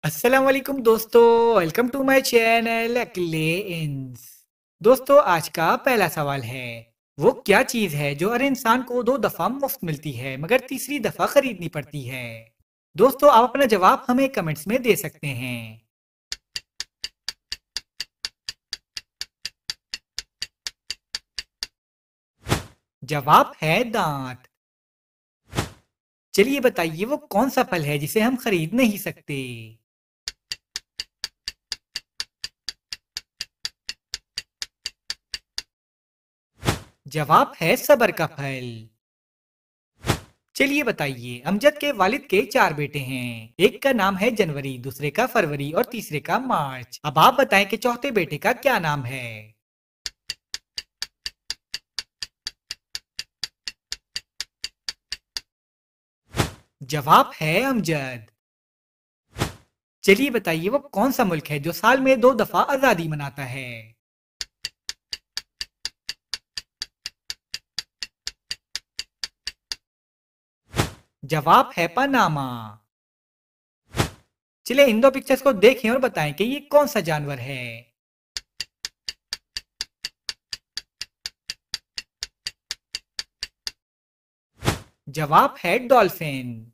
अस्सलाम वालेकुम दोस्तों, वेलकम टू माय चैनल अकेले इंस। दोस्तों, आज का पहला सवाल है, वो क्या चीज है जो हर इंसान को दो दफा मुफ्त मिलती है मगर तीसरी दफा खरीदनी पड़ती है? दोस्तों, आप अपना जवाब हमें कमेंट्स में दे सकते हैं। जवाब है दांत। चलिए बताइए, वो कौन सा फल है जिसे हम खरीद नहीं सकते? जवाब है सबर का फल। चलिए बताइए, अमजद के वालिद के चार बेटे हैं। एक का नाम है जनवरी, दूसरे का फरवरी और तीसरे का मार्च। अब आप बताएं कि चौथे बेटे का क्या नाम है? जवाब है अमजद। चलिए बताइए, वो कौन सा मुल्क है जो साल में दो दफा आजादी मनाता है? जवाब है पनामा। चलिए इन दो पिक्चर्स को देखें और बताएं कि ये कौन सा जानवर है। जवाब है डॉल्फिन।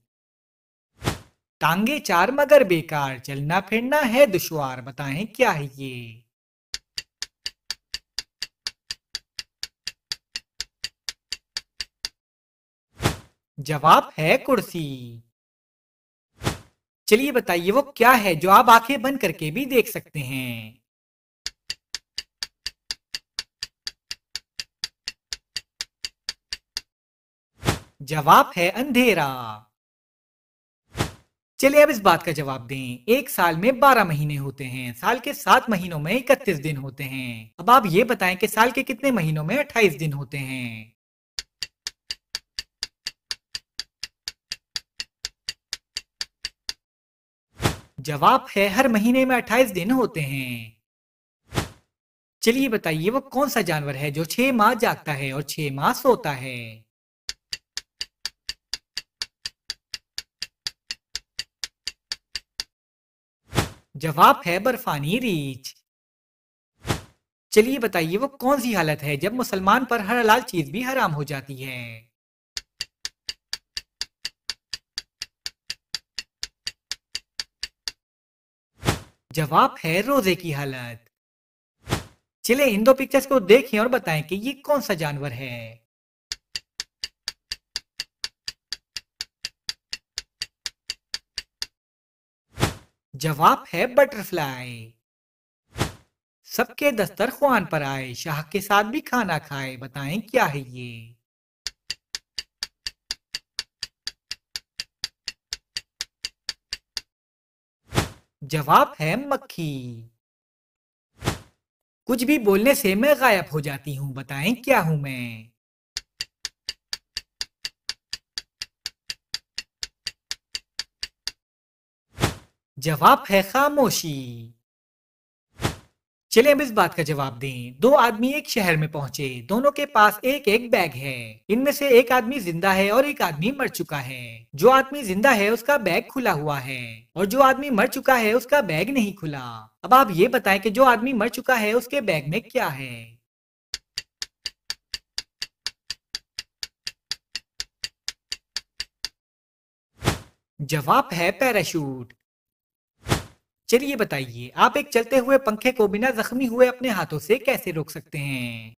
टांगे चार मगर बेकार, चलना फिरना है दुश्वार, बताएं क्या है ये? जवाब है कुर्सी। चलिए बताइए, वो क्या है जो आप आंखें बंद करके भी देख सकते हैं? जवाब है अंधेरा। चलिए अब इस बात का जवाब दें, एक साल में 12 महीने होते हैं, साल के 7 महीनों में 31 दिन होते हैं। अब आप ये बताएं कि साल के कितने महीनों में 28 दिन होते हैं? जवाब है हर महीने में 28 दिन होते हैं। चलिए बताइए, वो कौन सा जानवर है जो 6 माह जागता है और 6 माह सोता है? जवाब है बर्फानी रीछ। चलिए बताइए, वो कौन सी हालत है जब मुसलमान पर हर हलाल चीज भी हराम हो जाती है? जवाब है रोजे की हालत। चलिए इन दो पिक्चर्स को देखें और बताएं कि ये कौन सा जानवर है। जवाब है बटरफ्लाई। सबके दस्तरख्वान पर आए, शाह के साथ भी खाना खाए, बताएं क्या है ये? जवाब है मक्खी। कुछ भी बोलने से मैं गायब हो जाती हूँ, बताएं क्या हूं मैं? जवाब है खामोशी। चलिए अब इस बात का जवाब दें, दो आदमी एक शहर में पहुंचे, दोनों के पास एक एक बैग है। इनमें से एक आदमी जिंदा है और एक आदमी मर चुका है। जो आदमी जिंदा है उसका बैग खुला हुआ है और जो आदमी मर चुका है उसका बैग नहीं खुला। अब आप ये बताएं कि जो आदमी मर चुका है उसके बैग में क्या है? जवाब है पैराशूट। चलिए बताइए, आप एक चलते हुए पंखे को बिना जख्मी हुए अपने हाथों से कैसे रोक सकते हैं?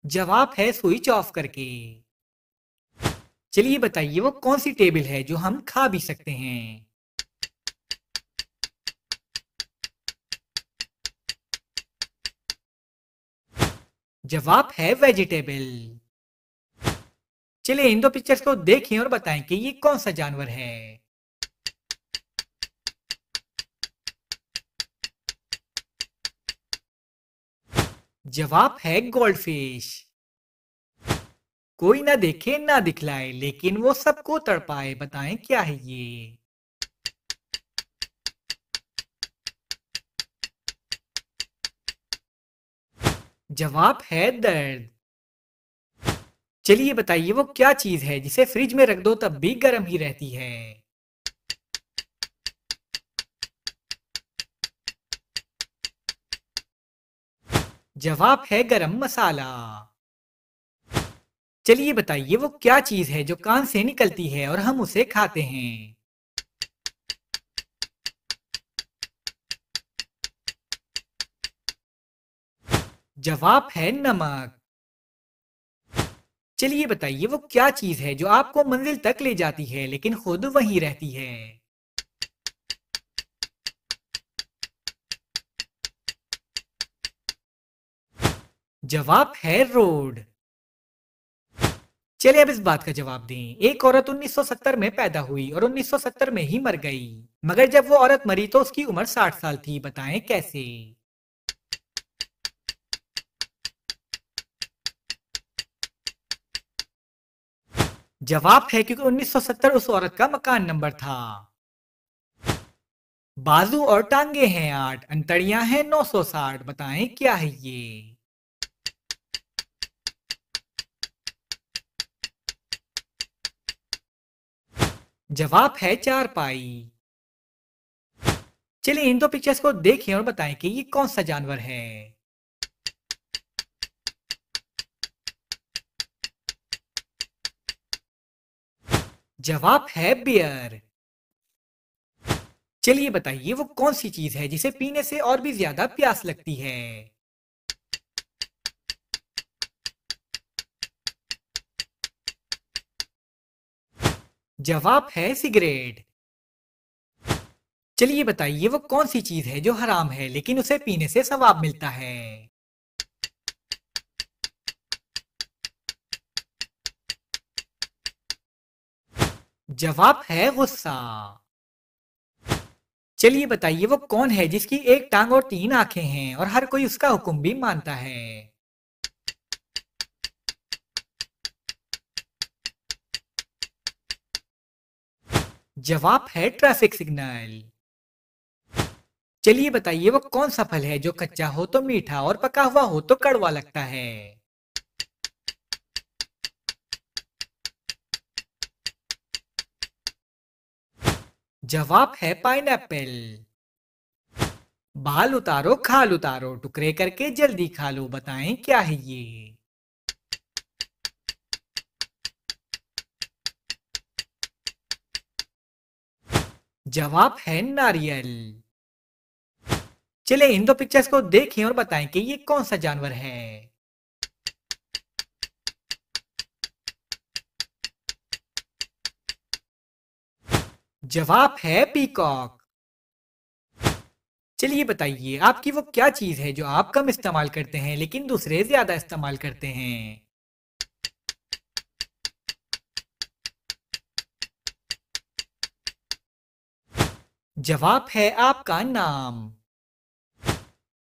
जवाब है स्विच ऑफ करके। चलिए बताइए, वो कौन सी टेबल है जो हम खा भी सकते हैं? जवाब है वेजिटेबल। चलिए इन दो पिक्चर्स को देखें और बताएं कि ये कौन सा जानवर है। जवाब है गोल्डफिश। कोई ना देखे ना दिखलाए लेकिन वो सबको तड़पाए, बताएं क्या है ये? जवाब है दर्द। चलिए बताइए वो क्या चीज है जिसे फ्रिज में रख दो तब भी गर्म ही रहती है। जवाब है गरम मसाला। चलिए बताइए वो क्या चीज है जो कान से निकलती है और हम उसे खाते हैं। जवाब है नमक। चलिए बताइए वो क्या चीज है जो आपको मंजिल तक ले जाती है लेकिन खुद वहीं रहती है। जवाब है रोड। चलिए अब इस बात का जवाब दें। एक औरत 1970 में पैदा हुई और 1970 में ही मर गई। मगर जब वो औरत मरी तो उसकी उम्र 60 साल थी। बताएं कैसे। जवाब है क्योंकि 1970 उस औरत का मकान नंबर था। बाजू और टांगे हैं 8, अंतड़ियां हैं 960। बताएं क्या है ये। जवाब है चारपाई। चलिए इन दो पिक्चर्स को देखें और बताएं कि ये कौन सा जानवर है। जवाब है बियर। चलिए बताइए वो कौन सी चीज है जिसे पीने से और भी ज्यादा प्यास लगती है। जवाब है सिगरेट। चलिए बताइए वो कौन सी चीज है जो हराम है लेकिन उसे पीने से सवाब मिलता है। जवाब है गुस्सा। चलिए बताइए वो कौन है जिसकी एक टांग और 3 आंखें हैं और हर कोई उसका हुक्म भी मानता है। जवाब है ट्रैफिक सिग्नल। चलिए बताइए वो कौन सा फल है जो कच्चा हो तो मीठा और पका हुआ हो तो कड़वा लगता है। जवाब है पाइनएप्पल। बाल उतारो खाल उतारो टुकड़े करके जल्दी खा लो। बताएं क्या है ये। जवाब है नारियल। चले इन दो पिक्चर्स को देखें और बताएं कि ये कौन सा जानवर है। जवाब है पीकॉक। चलिए बताइए आपकी वो क्या चीज है जो आप कम इस्तेमाल करते हैं लेकिन दूसरे ज्यादा इस्तेमाल करते हैं। जवाब है आपका नाम।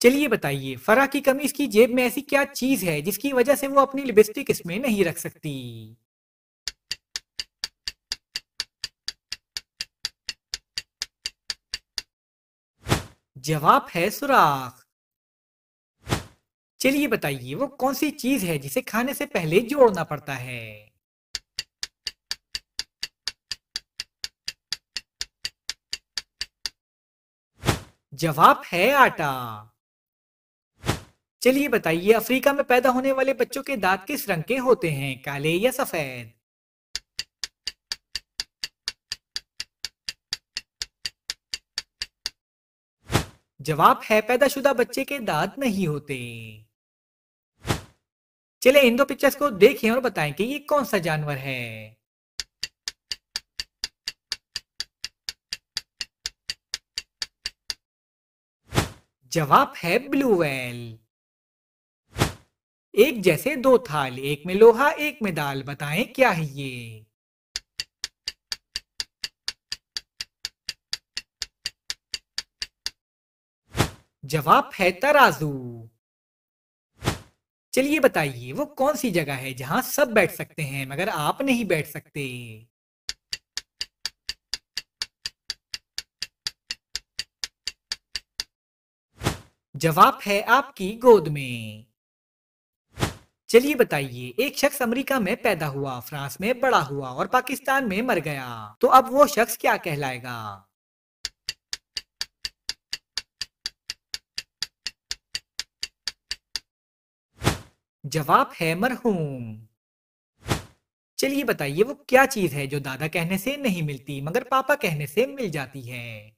चलिए बताइए फरा की कमीज की जेब में ऐसी क्या चीज है जिसकी वजह से वो अपनी लिपस्टिक इसमें नहीं रख सकती। जवाब है सुराख। चलिए बताइए वो कौन सी चीज है जिसे खाने से पहले जोड़ना पड़ता है। जवाब है आटा। चलिए बताइए अफ्रीका में पैदा होने वाले बच्चों के दांत किस रंग के होते हैं, काले या सफेद। जवाब है पैदाशुदा बच्चे के दांत नहीं होते। चले इन दो पिक्चर्स को देखें और बताएं कि ये कौन सा जानवर है। जवाब है ब्लू व्हेल। एक जैसे दो थाल, एक में लोहा एक में दाल। बताएं क्या है ये। जवाब है तराजू। चलिए बताइए वो कौन सी जगह है जहां सब बैठ सकते हैं मगर आप नहीं बैठ सकते। जवाब है आपकी गोद में। चलिए बताइए, एक शख्स अमेरिका में पैदा हुआ, फ्रांस में बड़ा हुआ और पाकिस्तान में मर गया, तो अब वो शख्स क्या कहलाएगा? जवाब है मरहूम। चलिए बताइए, वो क्या चीज है जो दादा कहने से नहीं मिलती मगर पापा कहने से मिल जाती है?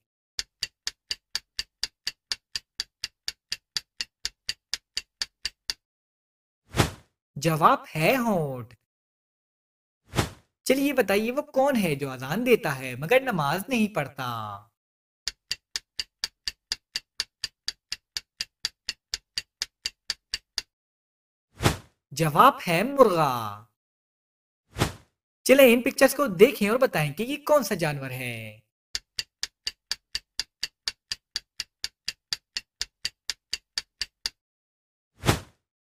जवाब है होंठ। चलिए बताइए, वो कौन है जो अजान देता है मगर नमाज नहीं पढ़ता? जवाब है मुर्गा। चले इन पिक्चर्स को देखें और बताएं कि ये कौन सा जानवर है।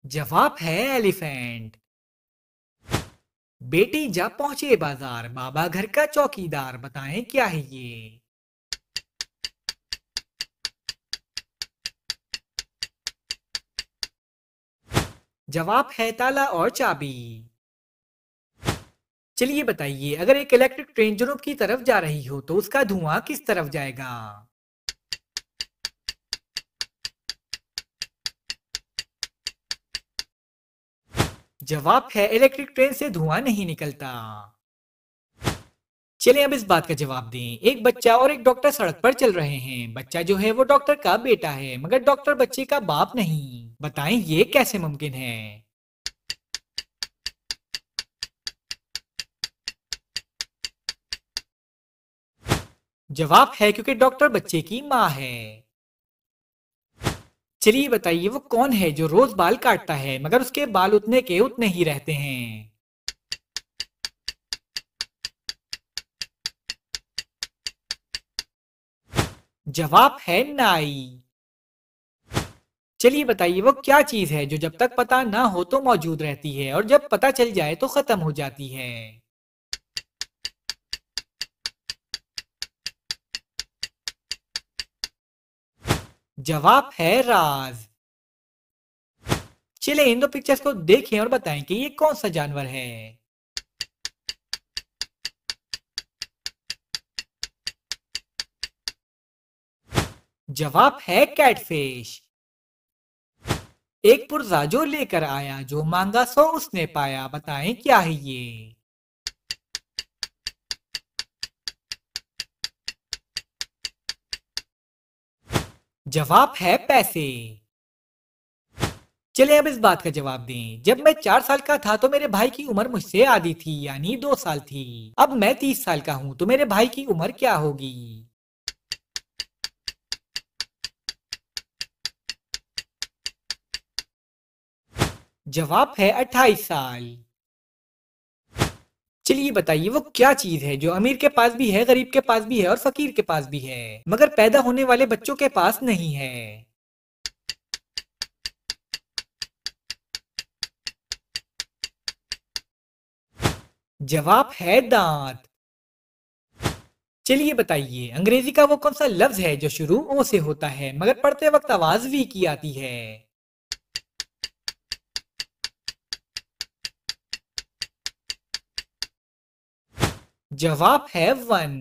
जवाब है एलिफेंट। बेटी जा पहुंचे बाजार, बाबा घर का चौकीदार, बताएं क्या है ये? जवाब है ताला और चाबी। चलिए बताइए, अगर एक इलेक्ट्रिक ट्रेन जुनूब की तरफ जा रही हो तो उसका धुआं किस तरफ जाएगा? जवाब है इलेक्ट्रिक ट्रेन से धुआं नहीं निकलता। चलिए अब इस बात का जवाब दें। एक बच्चा और एक डॉक्टर सड़क पर चल रहे हैं। बच्चा जो है वो डॉक्टर का बेटा है मगर डॉक्टर बच्चे का बाप नहीं। बताएं ये कैसे मुमकिन है? जवाब है क्योंकि डॉक्टर बच्चे की माँ है। चलिए बताइए, वो कौन है जो रोज बाल काटता है मगर उसके बाल उतने के उतने ही रहते हैं? जवाब है नाई। चलिए बताइए, वो क्या चीज है जो जब तक पता ना हो तो मौजूद रहती है और जब पता चल जाए तो खत्म हो जाती है? जवाब है राज। चलिए इन दो पिक्चर्स को देखें और बताएं कि ये कौन सा जानवर है। जवाब है कैटफिश। एक पुर्जा जो लेकर आया, जो मांगा सो उसने पाया, बताएं क्या है ये? जवाब है पैसे। चलिए अब इस बात का जवाब दें। जब मैं 4 साल का था तो मेरे भाई की उम्र मुझसे आधी थी, यानी 2 साल थी। अब मैं 30 साल का हूं तो मेरे भाई की उम्र क्या होगी? जवाब है 28 साल। चलिए बताइए, वो क्या चीज है जो अमीर के पास भी है, गरीब के पास भी है और फकीर के पास भी है मगर पैदा होने वाले बच्चों के पास नहीं है? जवाब है दांत। चलिए बताइए, अंग्रेजी का वो कौन सा लफ्ज है जो शुरू ओ से होता है मगर पढ़ते वक्त आवाज वी की आती है? जवाब है वन।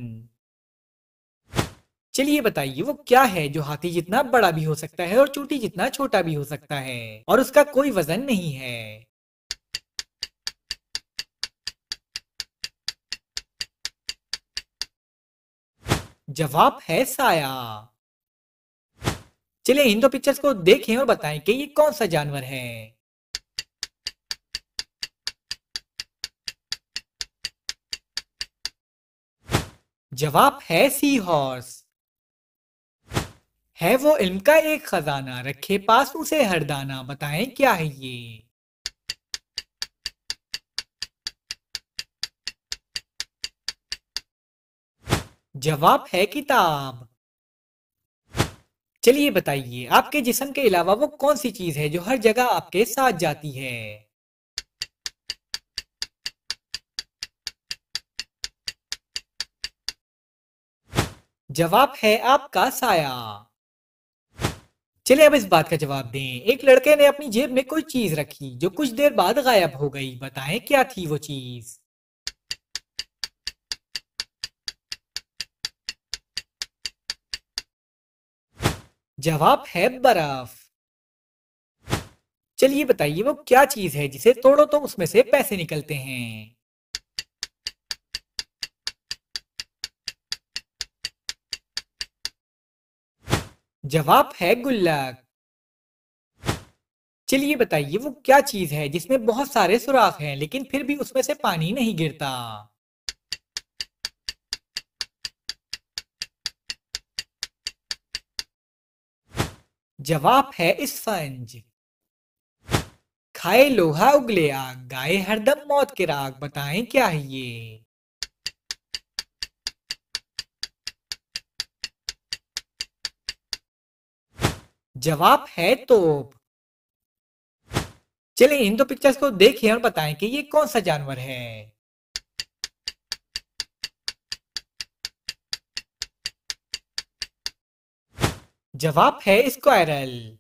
चलिए बताइए, वो क्या है जो हाथी जितना बड़ा भी हो सकता है और चूंटी जितना छोटा भी हो सकता है और उसका कोई वजन नहीं है? जवाब है साया। चलिए इन दो पिक्चर्स को देखें और बताएं कि ये कौन सा जानवर है। जवाब है सी हॉर्स। है वो इल्म का एक खजाना, रखे पास उसे हर दाना, बताएं क्या है ये? जवाब है किताब। चलिए बताइए, आपके जिस्म के अलावा वो कौन सी चीज है जो हर जगह आपके साथ जाती है? जवाब है आपका साया। चलिए अब इस बात का जवाब दें। एक लड़के ने अपनी जेब में कोई चीज रखी जो कुछ देर बाद गायब हो गई। बताएं क्या थी वो चीज। जवाब है बर्फ। चलिए बताइए वो क्या चीज है जिसे तोड़ो तो उसमें से पैसे निकलते हैं। जवाब है गुल्लक। चलिए बताइए वो क्या चीज है जिसमें बहुत सारे सुराख हैं लेकिन फिर भी उसमें से पानी नहीं गिरता। जवाब है स्पंज। खाए लोहा उगले आग, गाए हरदम मौत के राग। बताएं क्या है ये। जवाब है तोप। चलिए इन दो पिक्चर्स को देखिए और बताएं कि ये कौन सा जानवर है। जवाब है स्क्वायरल।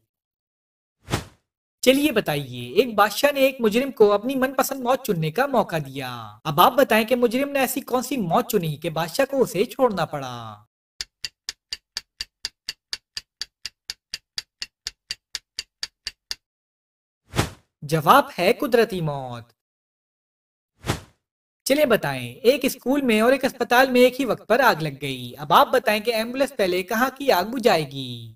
चलिए बताइए एक बादशाह ने एक मुजरिम को अपनी मनपसंद मौत चुनने का मौका दिया। अब आप बताएं कि मुजरिम ने ऐसी कौन सी मौत चुनी कि बादशाह को उसे छोड़ना पड़ा। जवाब है कुदरती मौत। चलिए बताएं एक स्कूल में और एक अस्पताल में एक ही वक्त पर आग लग गई। अब आप बताएं कि एम्बुलेंस पहले कहाँ की आग बुझाएगी।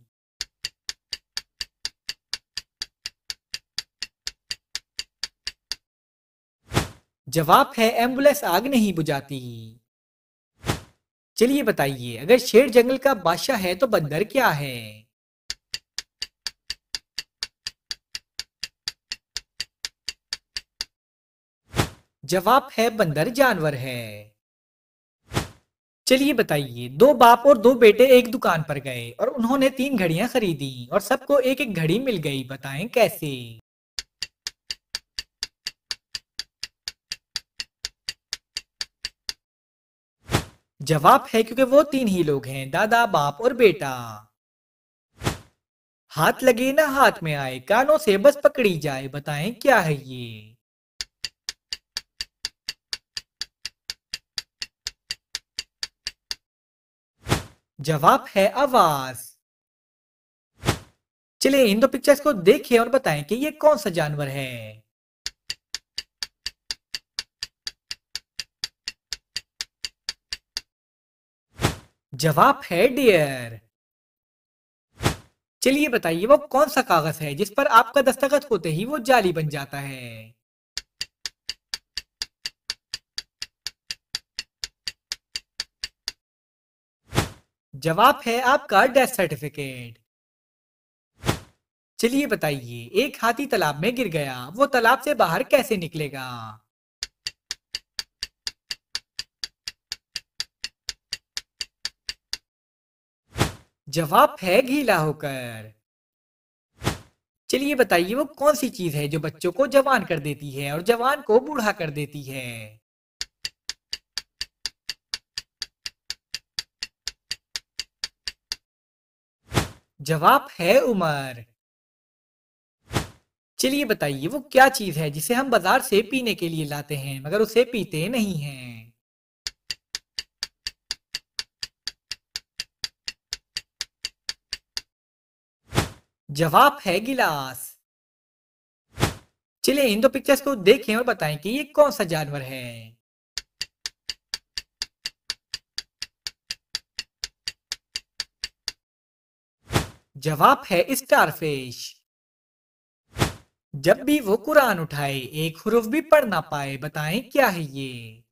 जवाब है एम्बुलेंस आग नहीं बुझाती। चलिए बताइए अगर शेर जंगल का बादशाह है तो बंदर क्या है। जवाब है बंदर जानवर है। चलिए बताइए दो बाप और दो बेटे एक दुकान पर गए और उन्होंने तीन घड़ियां खरीदी और सबको एक एक घड़ी मिल गई। बताएं कैसे। जवाब है क्योंकि वो तीन ही लोग हैं, दादा बाप और बेटा। हाथ लगे ना हाथ में आए, कानों से बस पकड़ी जाए। बताएं क्या है ये। जवाब है आवाज। चलिए इन दो पिक्चर्स को देखिए और बताएं कि ये कौन सा जानवर है। जवाब है डियर। चलिए बताइए वो कौन सा कागज है जिस पर आपका दस्तखत होते ही वो जाली बन जाता है। जवाब है आपका डेथ सर्टिफिकेट। चलिए बताइए एक हाथी तालाब में गिर गया, वो तालाब से बाहर कैसे निकलेगा। जवाब है गीला होकर। चलिए बताइए वो कौन सी चीज है जो बच्चों को जवान कर देती है और जवान को बूढ़ा कर देती है। जवाब है उम्र। चलिए बताइए वो क्या चीज है जिसे हम बाजार से पीने के लिए लाते हैं मगर उसे पीते नहीं हैं। जवाब है गिलास। चलिए इन दो पिक्चर्स को देखें और बताएं कि ये कौन सा जानवर है। जवाब है स्टारफिश। जब भी वो कुरान उठाए एक हुरूफ भी पढ़ ना पाए। बताएं क्या है ये।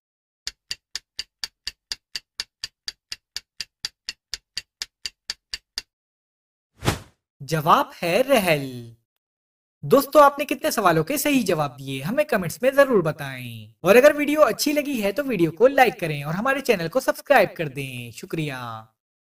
जवाब है रहल। दोस्तों आपने कितने सवालों के सही जवाब दिए हमें कमेंट्स में जरूर बताएं। और अगर वीडियो अच्छी लगी है तो वीडियो को लाइक करें और हमारे चैनल को सब्सक्राइब कर दें। शुक्रिया।